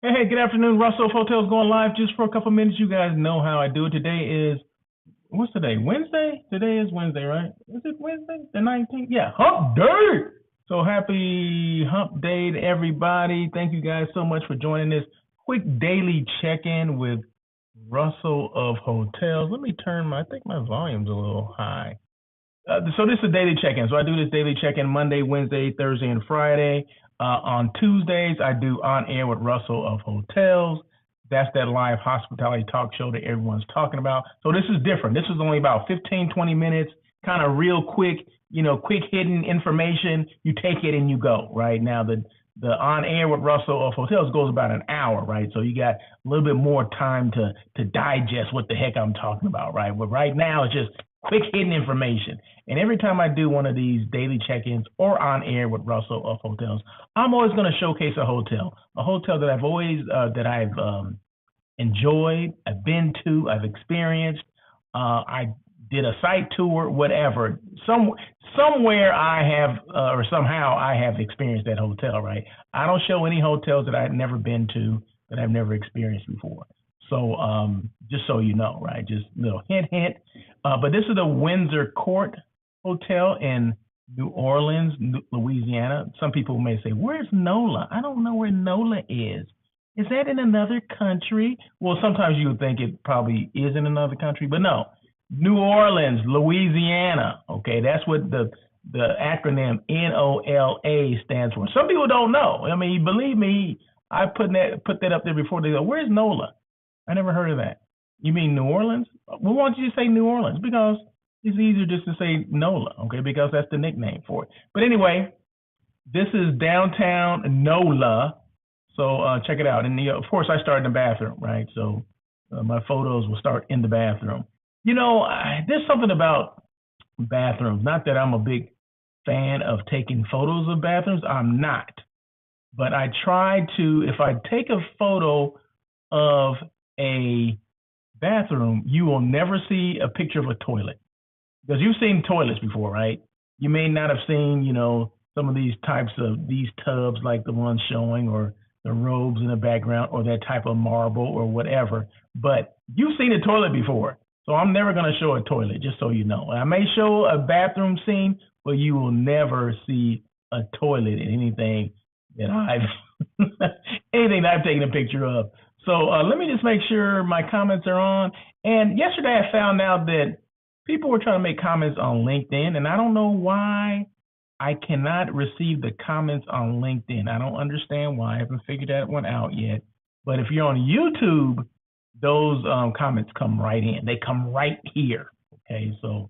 Hey, good afternoon. Russell Hotels going live just for a couple minutes. You guys know how I do it. Today is, what's today? Wednesday? Today is Wednesday, right? Is it Wednesday? The 19th? Yeah, hump day. So happy hump day to everybody. Thank you guys so much for joining this quick daily check-in with Russell of Hotels. Let me turn I think my volume's a little high. So this is a daily check-in. So I do this daily check-in Monday, Wednesday, Thursday, and Friday. On Tuesdays, I do On Air with Russell of Hotels. That's that live hospitality talk show that everyone's talking about. So this is different. This is only about 15, 20 minutes, kind of real quick, quick hidden information. You take it and you go, right? Now, the On Air with Russell of Hotels goes about an hour, right? So you got a little bit more time to digest what the heck I'm talking about, right? But right now, it's just quick hidden information. And every time I do one of these daily check-ins or On Air with Russell of Hotels, I'm always going to showcase a hotel that I've enjoyed, I've been to, I've experienced. I did a site tour, whatever. Somewhere I have, or somehow I have experienced that hotel, right? I don't show any hotels that I've never been to, that I've never experienced before. So just so you know, right? Just a little hint, hint. But this is the Windsor Court Hotel in New Orleans, Louisiana. Some people may say, where's NOLA? I don't know where NOLA is. Is that in another country? Well, sometimes you would think it probably is in another country, but no. New Orleans, Louisiana. Okay, that's what the acronym NOLA stands for. Some people don't know. I mean, believe me, I put that up there before. They go, where's NOLA? I never heard of that. You mean New Orleans? Well, why don't you say New Orleans? Because it's easier just to say NOLA, okay? Because that's the nickname for it. But anyway, this is downtown NOLA. So check it out. And of course, I start in the bathroom, right? So my photos will start in the bathroom. There's something about bathrooms. Not that I'm a big fan of taking photos of bathrooms. I'm not. But I try to, if I take a photo of a bathroom, you will never see a picture of a toilet. Because you've seen toilets before, right? You may not have seen, some of these types of these tubs like the ones showing, or the robes in the background, or that type of marble or whatever. But you've seen a toilet before. So I'm never going to show a toilet, just so you know. I may show a bathroom scene, but you will never see a toilet in anything that I've taken a picture of. So let me just make sure my comments are on. And yesterday I found out that people were trying to make comments on LinkedIn, and I don't know why I cannot receive the comments on LinkedIn. I don't understand why. I haven't figured that one out yet. But if you're on YouTube, those comments come right in. They come right here. Okay, so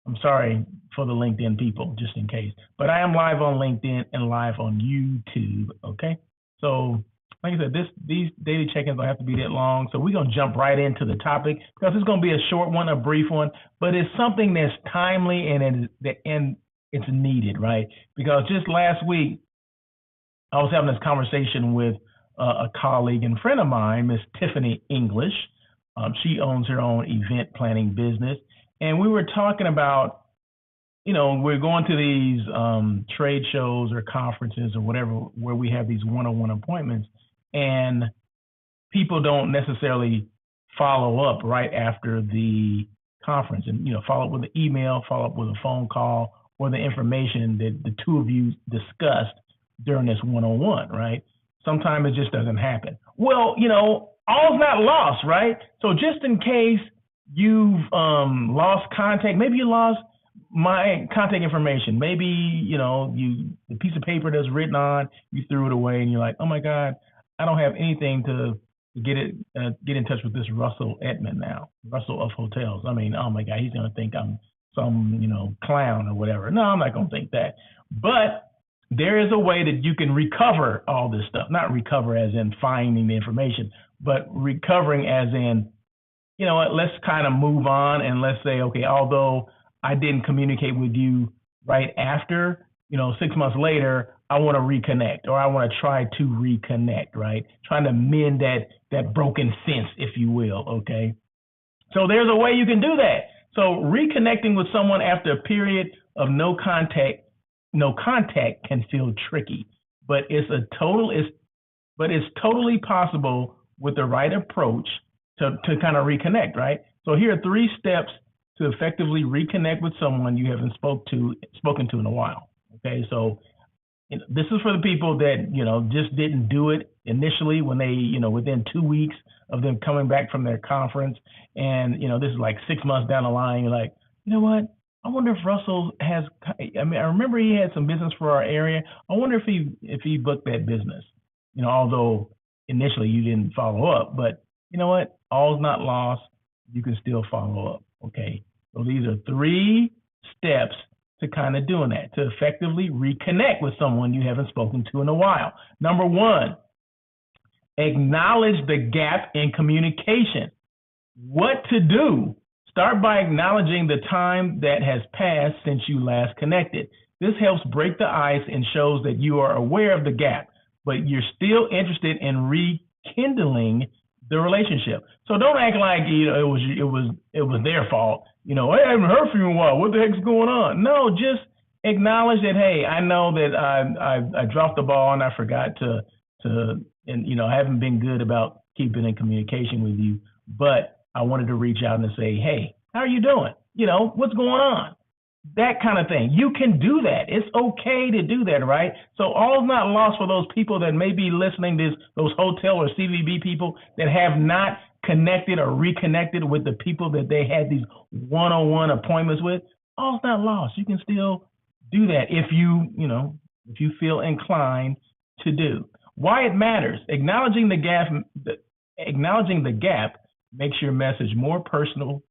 I'm sorry for the LinkedIn people, just in case. But I am live on LinkedIn and live on YouTube. Okay, so like I said, these daily check-ins don't have to be that long. So we're going to jump right into the topic, because it's going to be a short one, a brief one, but it's something that's timely and it's needed, right? Because just last week, I was having this conversation with a colleague and friend of mine, Miss Tiffany English. She owns her own event planning business. And we were talking about, we're going to these trade shows or conferences or whatever, where we have these one-on-one appointments, and people don't necessarily follow up right after the conference, and follow up with an email, follow up with a phone call, or the information that the two of you discussed during this one-on-one, right? Sometimes it just doesn't happen. Well, all's not lost, right? So just in case you've lost contact, maybe you lost my contact information, maybe the piece of paper that's written on, you threw it away, and you're like, oh my God, I don't have anything to get in touch with this Russell Edmond now, Russell of Hotels. I mean, oh my God, he's gonna think I'm some clown or whatever. No, I'm not gonna think that. But there is a way that you can recover all this stuff. Not recover as in finding the information, but recovering as in, what, let's kind of move on, and let's say, okay, although I didn't communicate with you right after, 6 months later, I want to reconnect, or I want to try to reconnect, right? Trying to mend that broken fence, if you will, okay? So there's a way you can do that. So reconnecting with someone after a period of no contact can feel tricky, but it's but it's totally possible with the right approach to kind of reconnect, right? So here are 3 steps to effectively reconnect with someone you haven't spoken to in a while. Okay, so this is for the people that just didn't do it initially when they within 2 weeks of them coming back from their conference, and this is like 6 months down the line. You're like, you know what? I wonder if Russell has. I mean, I remember he had some business for our area. I wonder if he booked that business. Although initially you didn't follow up, but you know what? All's not lost. You can still follow up. Okay. So these are 3 steps to kind of doing that, to effectively reconnect with someone you haven't spoken to in a while. Number 1, acknowledge the gap in communication. What to do? Start by acknowledging the time that has passed since you last connected. This helps break the ice and shows that you are aware of the gap, but you're still interested in rekindling the relationship. So don't act like it was their fault. I haven't heard from you in a while. What the heck's going on? No, just acknowledge that. Hey, I know that I dropped the ball and I forgot to and I haven't been good about keeping in communication with you, but I wanted to reach out and say, hey, how are you doing? What's going on? That kind of thing. You can do that. It's okay to do that, right? So all's not lost for those people that may be listening to those hotel or CVB people that have not connected or reconnected with the people that they had these one-on-one appointments with. All's not lost. You can still do that if you feel inclined to do. Why it matters. Acknowledging the gap makes your message more personal,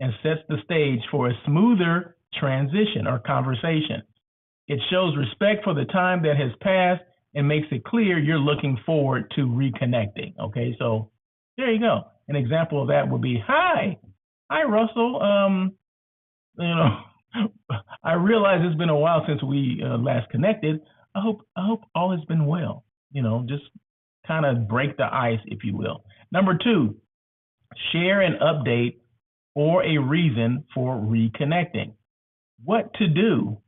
and sets the stage for a smoother transition or conversation. It shows respect for the time that has passed and makes it clear you're looking forward to reconnecting. Okay, so there you go. An example of that would be, hi Russell. I realize it's been a while since we last connected. I hope all has been well. Just kind of break the ice, if you will. Number 2, share an update or a reason for reconnecting. What to do?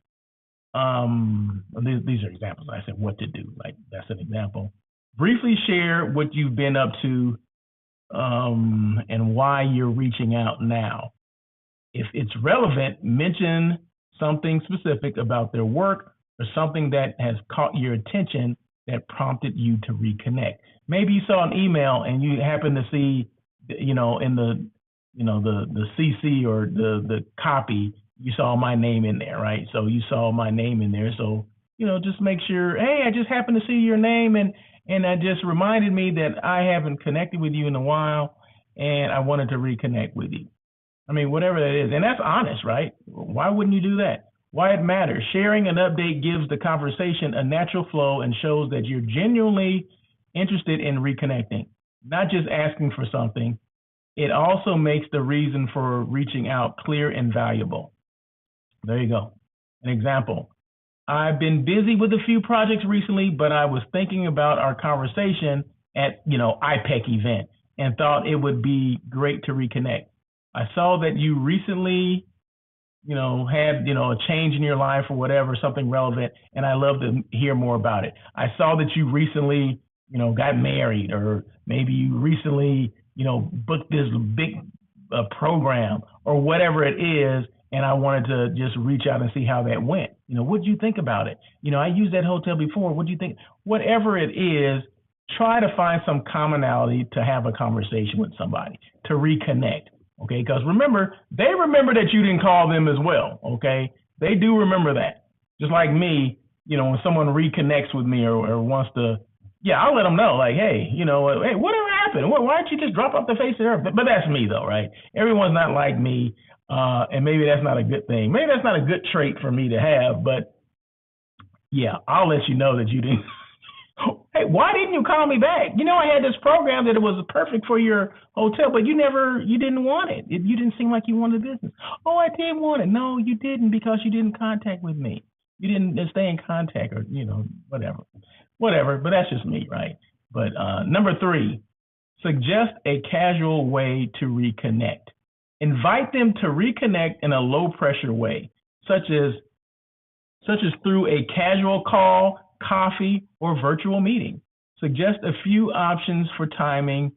These are examples. I said what to do. Like that's an example. Briefly share what you've been up to and why you're reaching out now. If it's relevant, mention something specific about their work or something that has caught your attention that prompted you to reconnect. Maybe you saw an email and you happen to see, in the CC or the copy, you saw my name in there, right? So you saw my name in there. So, just make sure, hey, I just happened to see your name and that just reminded me that I haven't connected with you in a while and I wanted to reconnect with you. I mean, whatever that is. And that's honest, right? Why wouldn't you do that? Why it matters. Sharing an update gives the conversation a natural flow and shows that you're genuinely interested in reconnecting, not just asking for something. It also makes the reason for reaching out clear and valuable. There you go. An example. I've been busy with a few projects recently, but I was thinking about our conversation at, IPEC event and thought it would be great to reconnect. I saw that you recently, had, a change in your life or whatever, something relevant, and I love to hear more about it. I saw that you recently, got married, or maybe you recently, booked this big program or whatever it is, and I wanted to just reach out and see how that went. What'd you think about it? I used that hotel before. What'd you think? Whatever it is, try to find some commonality to have a conversation with somebody, to reconnect, okay? Because remember, they remember that you didn't call them as well, okay? They do remember that. Just like me, when someone reconnects with me or wants to, I'll let them know, like, hey, hey, whatever happened? Why don't you just drop off the face of the earth? But that's me, though, right? Everyone's not like me, and maybe that's not a good thing. Maybe that's not a good trait for me to have, but I'll let you know that you didn't. Hey, why didn't you call me back? I had this program that it was perfect for your hotel, but you didn't want it. You didn't seem like you wanted business. Oh, I did want it. No, you didn't, because you didn't contact with me. You didn't stay in contact, or, whatever, but that's just me, right? But number 3, suggest a casual way to reconnect. Invite them to reconnect in a low pressure way, such as through a casual call, coffee, or virtual meeting. Suggest a few options for timing,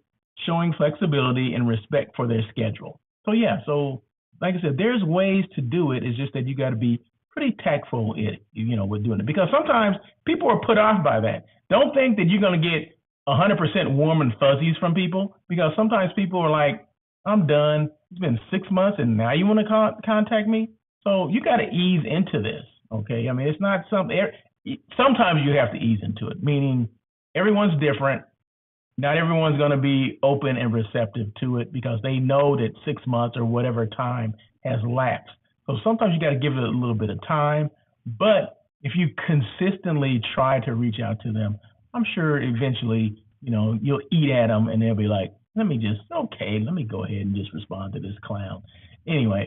showing flexibility and respect for their schedule. So yeah, so like I said, there's ways to do it. It's just that you got to be pretty tactful with doing it, because sometimes people are put off by that. Don't think that you're going to get 100% warm and fuzzies from people, because sometimes people are like, I'm done. It's been 6 months and now you want to contact me. So you got to ease into this. Okay. I mean, it's not something, sometimes you have to ease into it, meaning everyone's different. Not everyone's going to be open and receptive to it because they know that 6 months or whatever time has lapsed. So sometimes you got to give it a little bit of time. But if you consistently try to reach out to them, I'm sure eventually, you'll eat at them and they'll be like, let me go ahead and just respond to this clown. Anyway,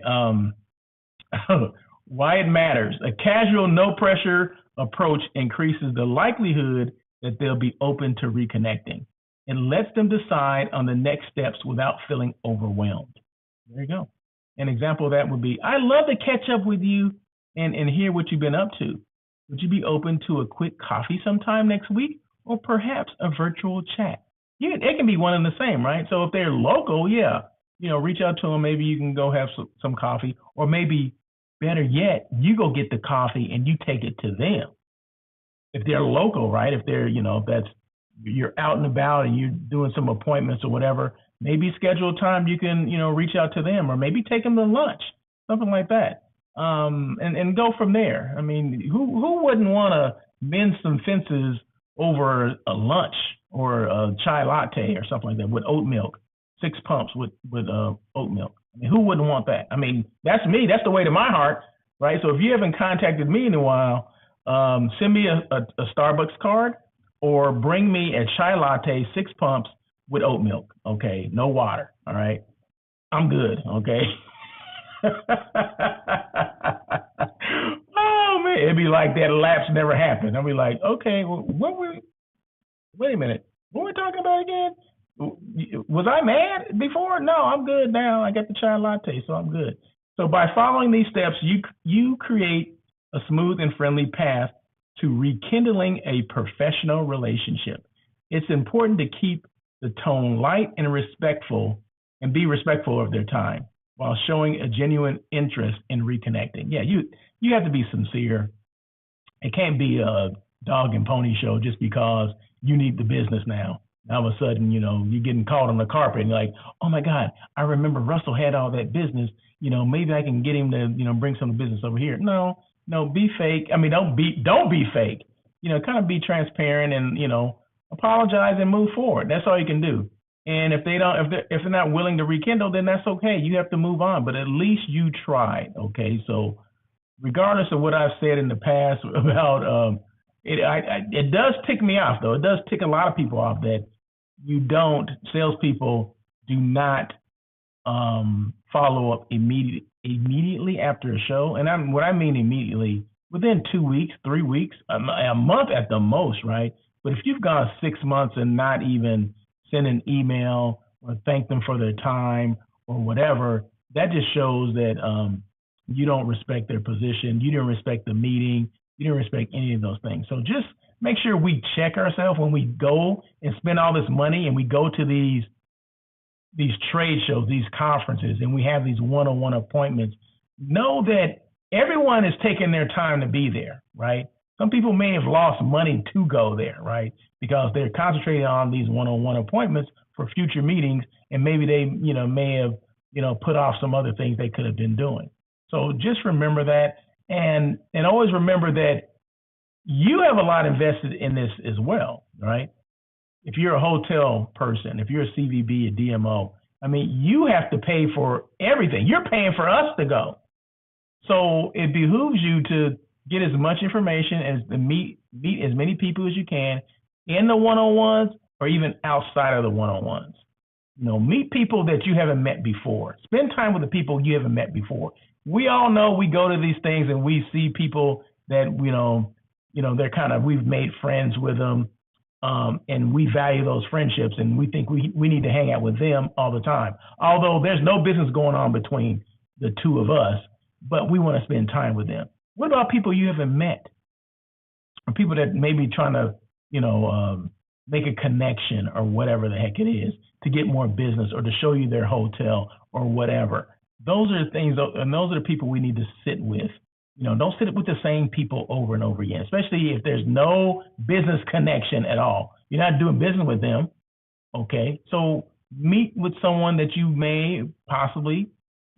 why it matters. A casual, no pressure approach increases the likelihood that they'll be open to reconnecting and lets them decide on the next steps without feeling overwhelmed. There you go. An example of that would be, I'd love to catch up with you and hear what you've been up to. Would you be open to a quick coffee sometime next week, or perhaps a virtual chat? It can be one and the same, right? So if they're local, yeah, reach out to them. Maybe you can go have some coffee, or maybe better yet, you go get the coffee and you take it to them. If they're local, right? If they're, if you're out and about and you're doing some appointments or whatever, maybe schedule time you can, reach out to them, or maybe take them to lunch, something like that. And go from there. I mean, who wouldn't want to mend some fences over a lunch or a chai latte or something like that with oat milk, 6 pumps with oat milk? I mean, who wouldn't want that? I mean, that's me. That's the way to my heart, right? So if you haven't contacted me in a while, send me a Starbucks card, or bring me a chai latte, 6 pumps with oat milk. Okay, no water. All right, I'm good. Okay. Oh man, it'd be like that lapse never happened. I'd be like, okay, well, wait a minute, what were we talking about again? Was I mad before? No, I'm good now. I got the chai latte, so I'm good. So by following these steps, you create a smooth and friendly path to rekindling a professional relationship. It's important to keep the tone light and respectful, and be respectful of their time, while showing a genuine interest in reconnecting. Yeah, you have to be sincere. It can't be a dog and pony show just because you need the business now. All of a sudden, you're getting caught on the carpet and you're like, oh my God, I remember Russell had all that business. Maybe I can get him to, bring some business over here. No, be fake. I mean, don't be fake. Kind of be transparent and, apologize and move forward. That's all you can do. And if they're not willing to rekindle, then that's okay. You have to move on, but at least you tried. Okay. So regardless of what I've said in the past about, it does tick me off though. It does tick a lot of people off that salespeople do not, follow up immediately after a show. And what I mean immediately, within 2 weeks, 3 weeks, a month at the most, right? But if you've gone 6 months and not even send an email or thank them for their time or whatever, that just shows that you don't respect their position. You didn't respect the meeting. You didn't respect any of those things. So just make sure we check ourselves when we go and spend all this money and we go to these trade shows, these conferences, and we have these one-on-one appointments. Know that everyone is taking their time to be there, right? Some people may have lost money to go there, right? Because they're concentrating on these one-on-one appointments for future meetings, and maybe they, may have, put off some other things they could have been doing. So just remember that, and always remember that you have a lot invested in this as well, right? If you're a hotel person, if you're a CVB, a DMO, I mean, you have to pay for everything. You're paying for us to go. So it behooves you to get as much information as to meet as many people as you can in the one-on-ones or even outside of the one-on-ones. Meet people that you haven't met before. Spend time with the people you haven't met before. We all know we go to these things and we see people that, they're we've made friends with them. And we value those friendships, and we think we need to hang out with them all the time. Although there's no business going on between the two of us, but we want to spend time with them. What about people you haven't met, or people that may be trying to, make a connection or whatever the heck it is to get more business or to show you their hotel or whatever. Those are the things, and those are the people we need to sit with. Don't sit with the same people over and over again, especially if there's no business connection at all. You're not doing business with them. Okay, so meet with someone that you may possibly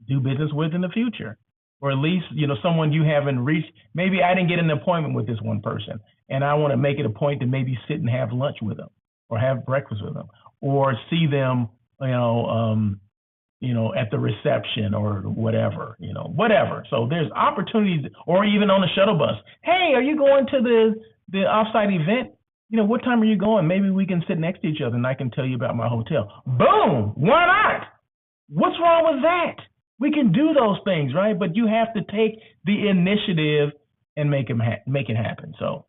do business with in the future, or at least someone you haven't reached. Maybe I didn't get an appointment with this one person, and I want to make it a point to maybe sit and have lunch with them, or have breakfast with them, or see them, at the reception or whatever, whatever. So there's opportunities, or even on the shuttle bus. Hey, are you going to the offsite event? What time are you going? Maybe we can sit next to each other and I can tell you about my hotel. Boom! Why not? What's wrong with that? We can do those things, right? But you have to take the initiative and make it happen. So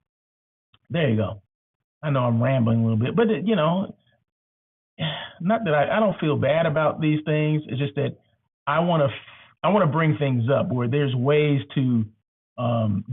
there you go. I know I'm rambling a little bit, but not that I don't feel bad about these things. It's just that I want to bring things up where there's ways to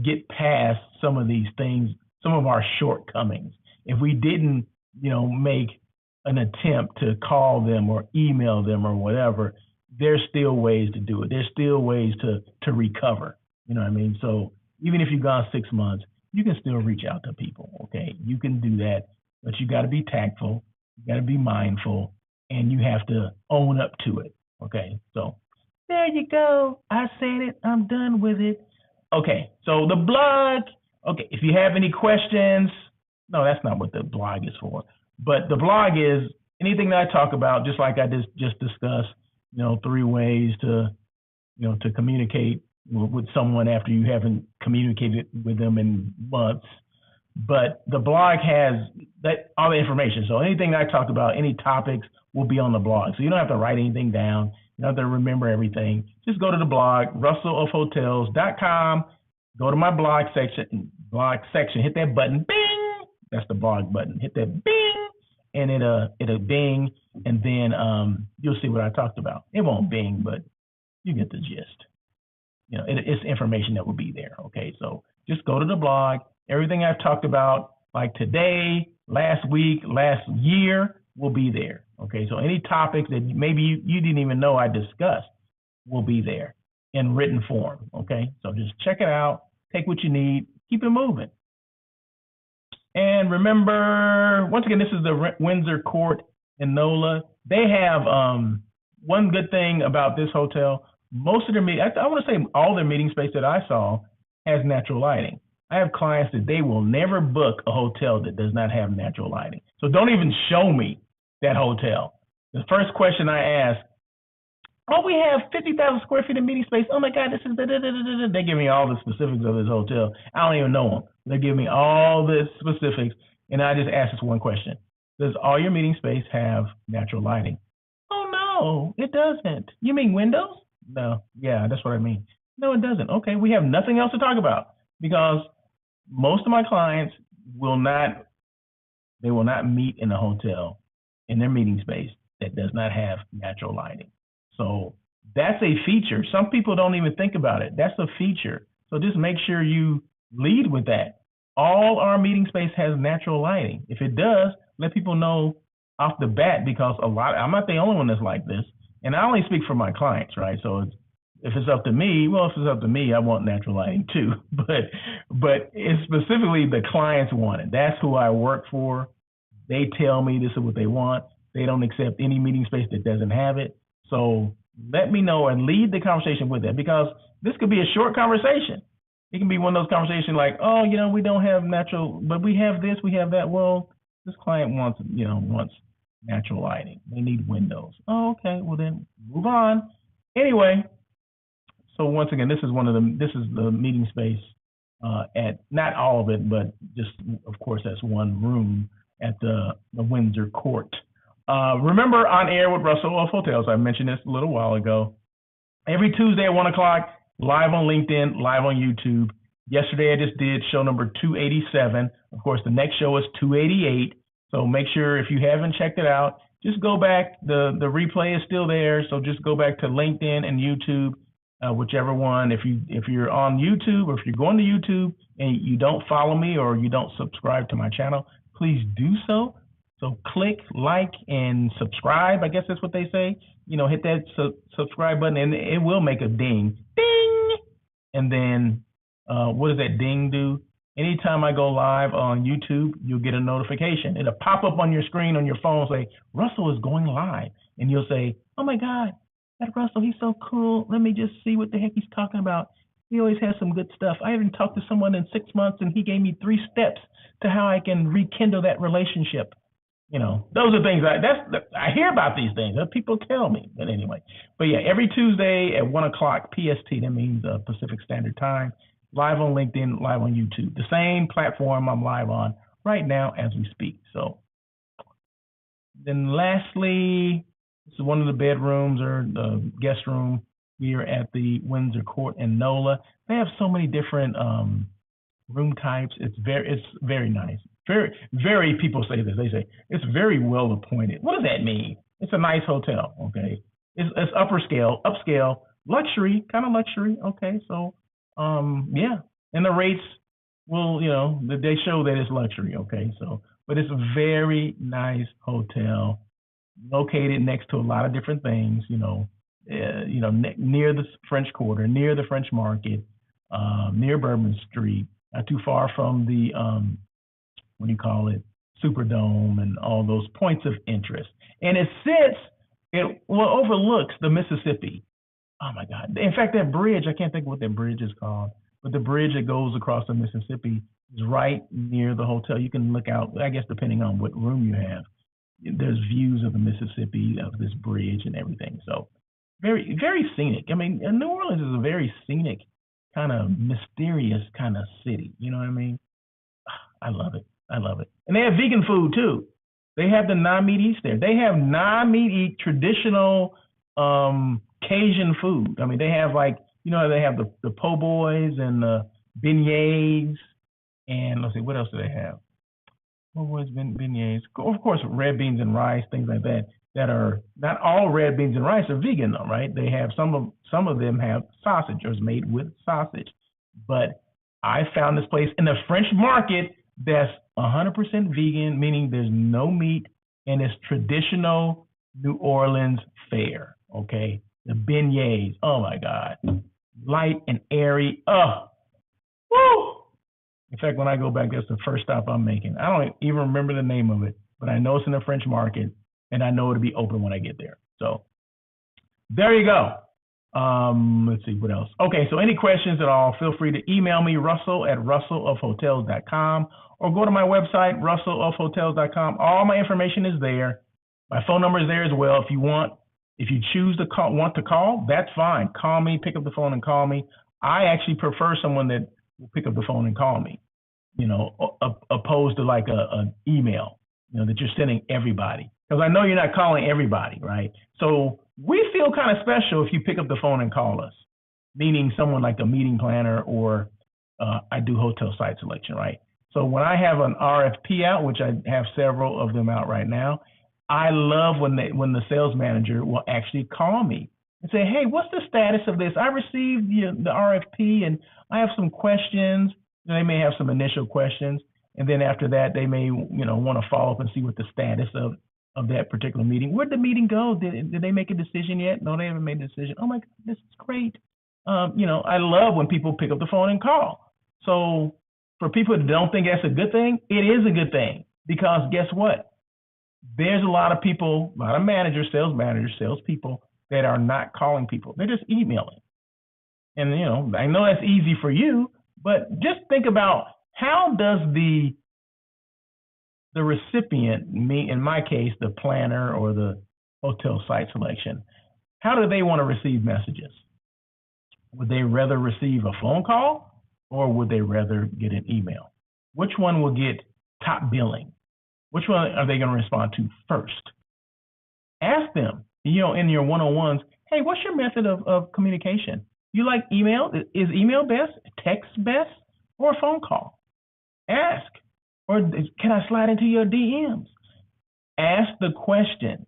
get past some of these things, some of our shortcomings. If we didn't, make an attempt to call them or email them or whatever, there's still ways to do it. There's still ways to recover. You know what I mean? So even if you've gone 6 months, you can still reach out to people. Okay, you can do that, but you got to be tactful. You got to be mindful, and you have to own up to it. Okay, so there you go. I said it. I'm done with it. Okay, so the blog. Okay, if you have any questions, no, that's not what the blog is for. But the blog is anything that I talk about, just like I just discussed. 3 ways to communicate with someone after you haven't communicated with them in months. But the blog has all the information. So anything I talked about, any topics will be on the blog. So you don't have to write anything down. You don't have to remember everything. Just go to the blog, russellofhotels.com. Go to my blog section, hit that button, bing. That's the blog button. Hit that bing, and it'll bing, and then you'll see what I talked about. It won't bing, but you get the gist. It's information that will be there. Okay, so just go to the blog. Everything I've talked about, like today, last week, last year, will be there. Okay, so any topics that maybe you didn't even know I discussed will be there in written form. Okay, so just check it out, take what you need, keep it moving. And remember, once again, this is the Windsor Court in NOLA. They have one good thing about this hotel. Most of their I want to say all their meeting space that I saw has natural lighting. I have clients that they will never book a hotel that does not have natural lighting. So don't even show me that hotel. The first question I ask, we have 50,000 square feet of meeting space. Oh my God, this is They give me all the specifics of this hotel. I don't even know them. They give me all the specifics, and I just ask this one question. Does all your meeting space have natural lighting? Oh no, it doesn't. You mean windows? No, yeah, that's what I mean. No, it doesn't. Okay, we have nothing else to talk about because most of my clients will not meet in a hotel in their meeting space that does not have natural lighting. So that's a feature. Some people don't even think about it. That's a feature. So just make sure you lead with that. All our meeting space has natural lighting. If it does, let people know off the bat, because I'm not the only one that's like this. And I only speak for my clients, right? So if it's up to me, I want natural lighting too. But it's specifically the clients want it. That's who I work for. They tell me this is what they want. They don't accept any meeting space that doesn't have it. So let me know and lead the conversation with that, because this could be a short conversation. It can be one of those conversations like, we don't have natural, but we have this, we have that. Well, this client wants natural lighting. They need windows. Oh, okay. Well, then move on. Anyway, so once again, this is the meeting space at, not all of it, but just, of course, that's one room at the Windsor Court. Remember, On Air with Russell of Hotels, I mentioned this a little while ago. Every Tuesday at 1 o'clock, live on LinkedIn, live on YouTube. Yesterday, I just did show number 287. Of course, the next show is 288. So make sure, if you haven't checked it out, just go back. The replay is still there. So just go back to LinkedIn and YouTube, whichever one. If you're on YouTube, or if you're going to YouTube and you don't follow me or you don't subscribe to my channel, please do so. So click, like, and subscribe. I guess that's what they say. Hit that subscribe button, and it will make a ding, ding, and then what does that ding do? Anytime I go live on YouTube, you'll get a notification. It'll pop up on your screen on your phone, say Russell is going live, and you'll say, "Oh my God, that Russell, he's so cool. Let me just see what the heck he's talking about. He always has some good stuff. I haven't talked to someone in 6 months, and he gave me 3 steps to how I can rekindle that relationship." Those are things I hear about these things. People tell me, but anyway. But yeah, every Tuesday at 1:00 PST. That means Pacific Standard Time. Live on LinkedIn, live on YouTube. The same platform I'm live on right now as we speak. So then, lastly, this is one of the bedrooms or the guest room here at the Windsor Court in NOLA. They have so many different room types. It's very nice. Very people say this. They say it's very well appointed. What does that mean? It's a nice hotel, okay? It's upscale, luxury, kind of luxury, okay? So, yeah, and the rates will, they show that it's luxury, okay? So, but it's a very nice hotel, located next to a lot of different things, near the French Quarter, near the French Market, near Bourbon Street, not too far from the Superdome and all those points of interest. And it overlooks the Mississippi. Oh my God. In fact, that bridge, I can't think of what that bridge is called, but the bridge that goes across the Mississippi is right near the hotel. You can look out, I guess, depending on what room you have. There's views of the Mississippi, of this bridge and everything. So very, very scenic. I mean, New Orleans is a very scenic, kind of mysterious kind of city. You know what I mean? I love it. And they have vegan food too. They have the non-meat eats there. They have non-meat eat traditional Cajun food. I mean, they have they have the po' boys and the beignets, and let's see, what else do they have? Po' boys, beignets, of course, red beans and rice, things like that. That are not all red beans and rice are vegan though, right? They have some of them have sausage or is made with sausage. But I found this place in the French Market that's 100% vegan, meaning there's no meat, and it's traditional New Orleans fare, okay? The beignets, oh my God, light and airy, woo! In fact, when I go back, that's the first stop I'm making. I don't even remember the name of it, but I know it's in the French Market, and I know it'll be open when I get there. So there you go. Let's see, what else? Okay, so any questions at all, feel free to email me, russell@russellofhotels.com, or go to my website, russellofhotels.com. All my information is there. My phone number is there as well. If you choose to want to call, that's fine. Call me, pick up the phone and call me. I actually prefer someone that will pick up the phone and call me, opposed to like an email, that you're sending everybody. Because I know you're not calling everybody, right? So we feel kind of special if you pick up the phone and call us, meaning someone like a meeting planner or I do hotel site selection, right? So when I have an RFP out, which I have several of them out right now, I love when the sales manager will actually call me and say, "Hey, what's the status of this? I received the RFP and I have some questions." They may have some initial questions, and then after that, they may want to follow up and see what the status of that particular meeting. Where'd the meeting go? Did they make a decision yet? No, they haven't made a decision. Oh my God, this is great. I love when people pick up the phone and call. So for people that don't think that's a good thing, it is a good thing, because guess what? There's a lot of people, a lot of managers, salespeople that are not calling people. They're just emailing. And, I know that's easy for you, but just think about, how does the recipient, me, in my case, the planner or the hotel site selection, how do they want to receive messages? Would they rather receive a phone call, or would they rather get an email? Which one will get top billing? Which one are they going to respond to first? Ask them, in your one-on-ones, hey, what's your method of communication? You like email? Is email best, text best, or a phone call? Ask. Or can I slide into your DMs? Ask the question.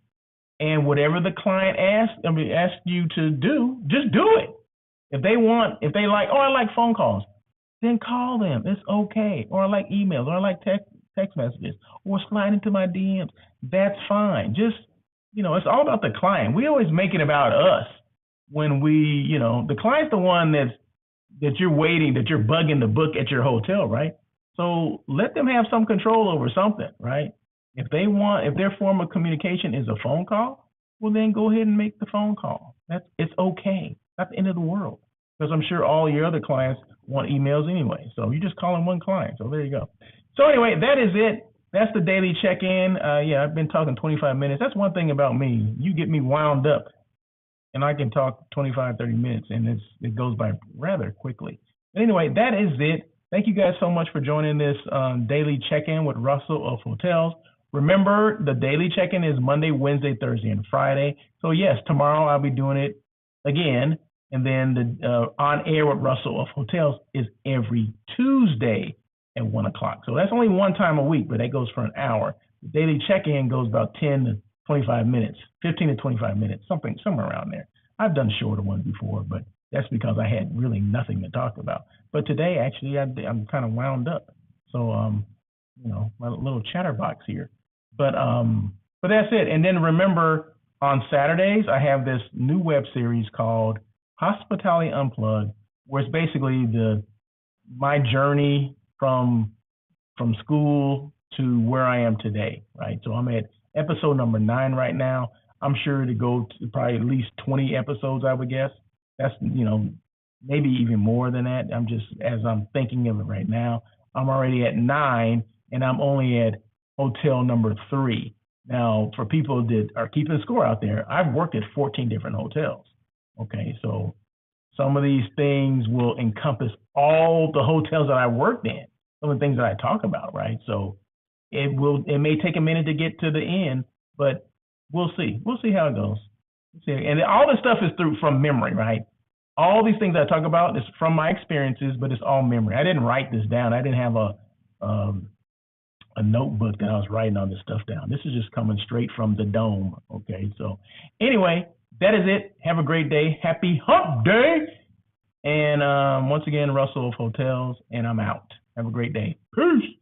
And whatever the client asks you to do, just do it. If they like, I like phone calls, then call them. It's okay. Or I like emails, or I like text. text messages or slide into my DMs. That's fine. Just, it's all about the client. We always make it about us when the client's the one that you're waiting, that you're bugging to book at your hotel, right? So let them have some control over something, right? If their form of communication is a phone call, well then go ahead and make the phone call. It's okay. Not the end of the world. Because I'm sure all your other clients want emails anyway. So you're just calling one client. So there you go. So anyway, that is it. That's the daily check-in. I've been talking 25 minutes. That's one thing about me. You get me wound up, and I can talk 25, 30 minutes, and it goes by rather quickly. But anyway, that is it. Thank you guys so much for joining this daily check-in with Russell of Hotels. Remember, the daily check-in is Monday, Wednesday, Thursday, and Friday. So yes, tomorrow I'll be doing it again. And then the On Air with Russell of Hotels is every Tuesday at 1 o'clock. So that's only one time a week, but that goes for an hour. The daily check-in goes about 10 to 25 minutes, 15 to 25 minutes, somewhere around there. I've done shorter ones before, but that's because I had really nothing to talk about. But today, actually, I'm kind of wound up. So, my little chatterbox here. But that's it. And then remember, on Saturdays, I have this new web series called Hospitality Unplugged, where it's basically my journey from school to where I am today, right? So I'm at episode number 9 right now. I'm sure to go to probably at least 20 episodes, I would guess. That's, maybe even more than that. As I'm thinking of it right now, I'm already at 9, and I'm only at hotel number 3. Now, for people that are keeping score out there, I've worked at 14 different hotels. Okay, so some of these things will encompass all the hotels that I worked in, some of the things that I talk about, right? So it may take a minute to get to the end, but we'll see. We'll see how it goes. And all this stuff is from memory, right? All these things I talk about is from my experiences, but it's all memory. I didn't write this down. I didn't have a notebook that I was writing all this stuff down. This is just coming straight from the dome. Okay, so anyway, that is it. Have a great day. Happy Hump Day. And once again, Russell of Hotels, and I'm out. Have a great day. Peace.